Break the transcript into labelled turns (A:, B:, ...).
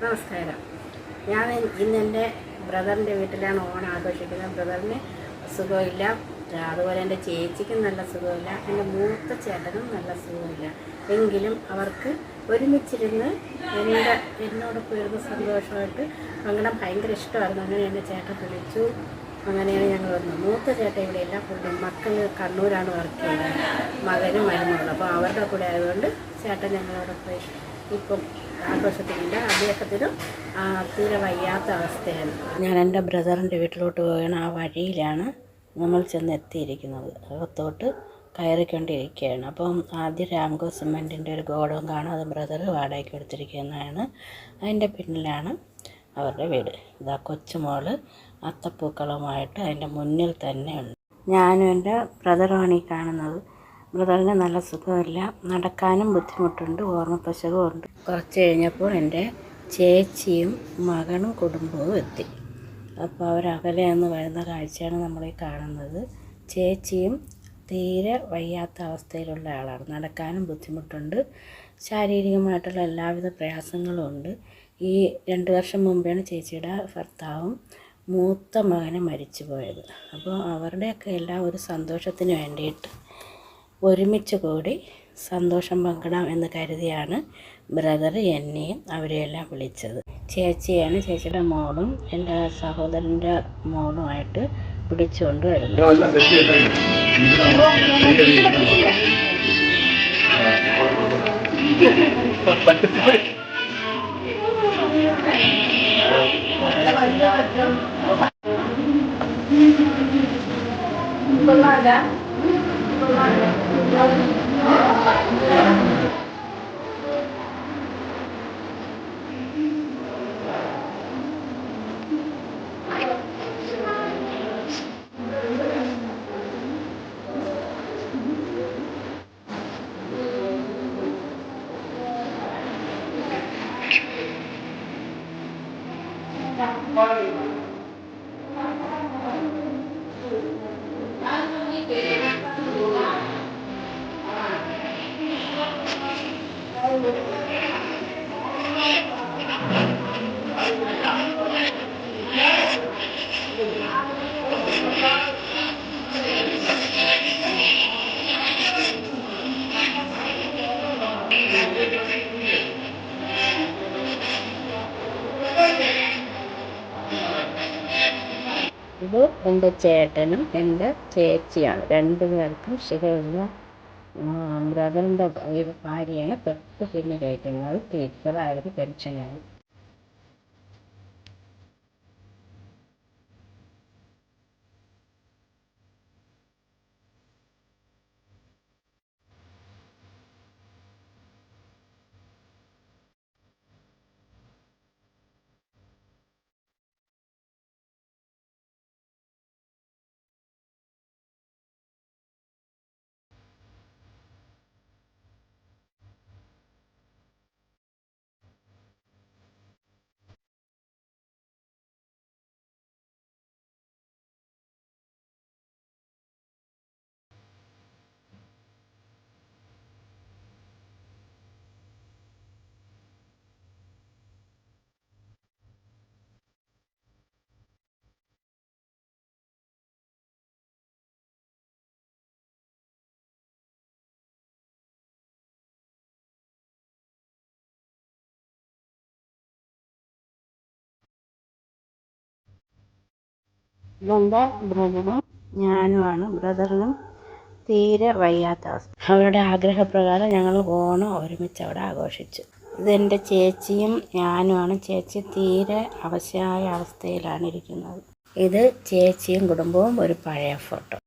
A: നമസ്കാരം. ഞാൻ ഇന്ന് എൻ്റെ ബ്രദറിൻ്റെ വീട്ടിലാണ് ഓണം ആഘോഷിക്കുന്നത്. ബ്രദറിന് സുഖമില്ല, അതുപോലെ എൻ്റെ ചേച്ചിക്കും നല്ല സുഖമില്ല, എൻ്റെ മൂത്ത ചേട്ടനും നല്ല സുഖമില്ല. എങ്കിലും അവർക്ക് ഒരുമിച്ചിരുന്ന് എന്നോടൊപ്പം ഇരുന്ന് സന്തോഷമായിട്ട് പങ്കിടാൻ ഭയങ്കര ഇഷ്ടമായിരുന്നു. അങ്ങനെ എൻ്റെ ചേട്ടൻ വിളിച്ചു. അങ്ങനെയാണ് ഞങ്ങൾ വന്നത്. മൂത്ത ചേട്ടൻ ഇവിടെയില്ല, പുള്ളി മക്കൾ കണ്ണൂരാണ് വർക്ക് ചെയ്യുന്നത്, മകനും മരുമകളും. അപ്പോൾ അവരുടെ കൂടെ ആയതുകൊണ്ട് ചേട്ടൻ ഞങ്ങളോടൊപ്പം ഇപ്പം ആഘോഷത്തിലില്ല. അദ്ദേഹത്തിനും തീരെ വയ്യാത്ത അവസ്ഥയാണ്. ഞാൻ എൻ്റെ ബ്രദറിൻ്റെ വീട്ടിലോട്ട് പോവുകയാണ്. ആ വഴിയിലാണ് നമ്മൾ ചെന്ന് എത്തിയിരിക്കുന്നത്. അകത്തോട്ട് കയറിക്കൊണ്ടിരിക്കുകയാണ്. അപ്പം ആദ്യം രാംകോ സിമെൻറ്റിൻ്റെ ഒരു ഗോഡൗൺ കാണും. അത് ബ്രദർ വാടകയ്ക്ക് എടുത്തിരിക്കുന്നതാണ്. അതിൻ്റെ പിന്നിലാണ് അവരുടെ വീട്. ഇതാ കൊച്ചുമോള് അത്തപ്പൂക്കളുമായിട്ട് അതിൻ്റെ മുന്നിൽ തന്നെ ഉണ്ട്. ഞാനും എൻ്റെ ബ്രദറുമാണ് ഈ കാണുന്നത്. ബ്രദറിന് നല്ല സുഖമില്ല, നടക്കാനും ബുദ്ധിമുട്ടുണ്ട്, ഓർമ്മപ്പശകുമുണ്ട്. കുറച്ച് കഴിഞ്ഞപ്പോൾ എൻ്റെ ചേച്ചിയും മകനും കുടുംബവും എത്തി. അപ്പോൾ അവരകലെ നിന്ന് വരുന്ന കാഴ്ചയാണ് നമ്മളീ കാണുന്നത്. ചേച്ചിയും തീരെ വയ്യാത്ത അവസ്ഥയിലുള്ള ആളാണ്, നടക്കാനും ബുദ്ധിമുട്ടുണ്ട്, ശാരീരികമായിട്ടുള്ള എല്ലാവിധ പ്രയാസങ്ങളും ഉണ്ട്. ഈ 2 വർഷം മുമ്പാണ് ചേച്ചിയുടെ ഭർത്താവും മൂത്ത മകനെ മരിച്ചു പോയത്. അപ്പോൾ അവരുടെയൊക്കെ എല്ലാം ഒരു സന്തോഷത്തിന് വേണ്ടിയിട്ട് ഒരുമിച്ച് കൂടി സന്തോഷം പങ്കിടാം എന്ന് കരുതിയാണ് ബ്രദർ എന്നെയും അവരെയെല്ലാം വിളിച്ചത്. ചേച്ചിയാണ് ചേച്ചിയുടെ മോളും എൻ്റെ സഹോദരൻ്റെ മോളുമായിട്ട് പിടിച്ചുകൊണ്ട് വരുന്നത്. ഇത് എൻ്റെ ചേട്ടനും എൻ്റെ ചേച്ചിയാണ്. 2 പേർക്കും സുഖമില്ല. ബ്രദറിൻ്റെ ഭാര്യയാണ് തൊട്ട് പിന്നിലിരിക്കുന്നത്. ടീച്ചറായൊരു പെൻഷനാണ്. ഇതെൻ്റെ ബ്രദറും ഞാനുമാണ്. ബ്രദറിനും തീരെ വയ്യാത്ത അവസ്ഥ. അവരുടെ ആഗ്രഹപ്രകാരം ഞങ്ങൾ ഓണം ഒരുമിച്ച് അവിടെ ആഘോഷിച്ചു. ഇതെൻ്റെ ചേച്ചിയും ഞാനുമാണ്. ചേച്ചി തീരെ അവശയായ അവസ്ഥയിലാണ് ഇരിക്കുന്നത്. ഇത് ചേച്ചിയും കുടുംബവും ഒരു പഴയ ഫോട്ടോ.